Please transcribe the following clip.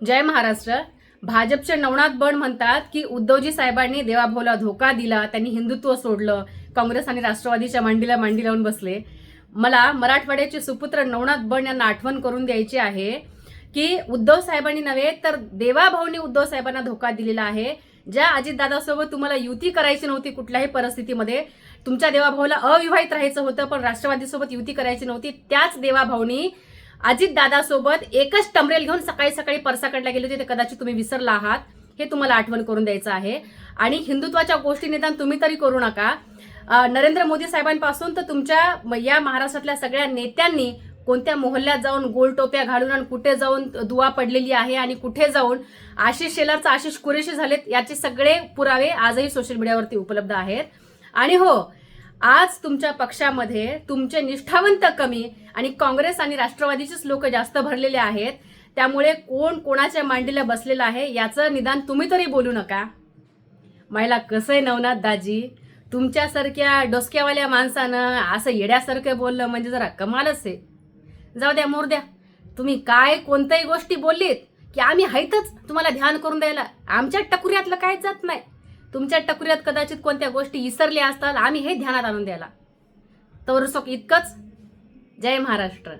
जय महाराष्ट्र. भाजपचे नवनाथ बण म्हणतात की उद्धवजी साहेबांनी देवाभाऊला धोका दिला, त्यांनी हिंदुत्व सोडलं, काँग्रेस आणि राष्ट्रवादीच्या मांडीला मांडी लावून बसले. मला मराठवाड्याचे सुपुत्र नवनाथ बण यांना आठवण करून द्यायची आहे की उद्धव साहेबांनी नव्हे तर देवाभाऊंनी उद्धव साहेबांना धोका दिलेला आहे. ज्या अजितदादासोबत तुम्हाला युती करायची नव्हती कुठल्याही परिस्थितीमध्ये, तुमच्या देवाभाऊला अविवाहित राहायचं होतं पण राष्ट्रवादीसोबत युती करायची नव्हती, त्याच देवाभाऊनी अजितदादासोबत एकच टमरेल घेऊन सकाळी सकाळी परसाकडला गेले होते. ते कदाचित तुम्ही विसरला आहात, हे तुम्हाला आठवण करून द्यायचं आहे. आणि हिंदुत्वाच्या गोष्टी निदान तुम्ही तरी करू नका. नरेंद्र मोदी साहेबांपासून तर तुमच्या या महाराष्ट्रातल्या सगळ्या नेत्यांनी कोणत्या मोहल्ल्यात जाऊन गोल टोप्या घालून आणि कुठे जाऊन दुवा पडलेली आहे आणि कुठे जाऊन आशिष शेलारचा आशिष कुरेशी झालेत, याचे सगळे पुरावे आजही सोशल मीडियावरती उपलब्ध आहेत. आणि हो, आज तुमच्या पक्षामध्ये तुमचे निष्ठावंत कमी आणि काँग्रेस आणि राष्ट्रवादीचेच लोक जास्त भरलेले आहेत. त्यामुळे कोण कोणाच्या मांडीला बसलेलं आहे याचं निदान तुम्ही तरी बोलू नका. मला कसं आहे नवनाथ दाजी, तुमच्यासारख्या डोसक्यावाल्या माणसानं असं येड्यासारखं बोललं म्हणजे जरा कमालच आहे. जाऊ द्या, मोर द्या. तुम्ही काय कोणत्याही गोष्टी बोललीत की आम्ही हायतच तुम्हाला ध्यान करून द्यायला. आमच्या टकुऱ्यातलं काहीच जात नाही. तुमच्या टकुऱ्यात कदाचित कोणत्या गोष्टी विसरल्या असतात, आम्ही हे ध्यानात आणून द्यायला. तर इतकंच. जय महाराष्ट्र.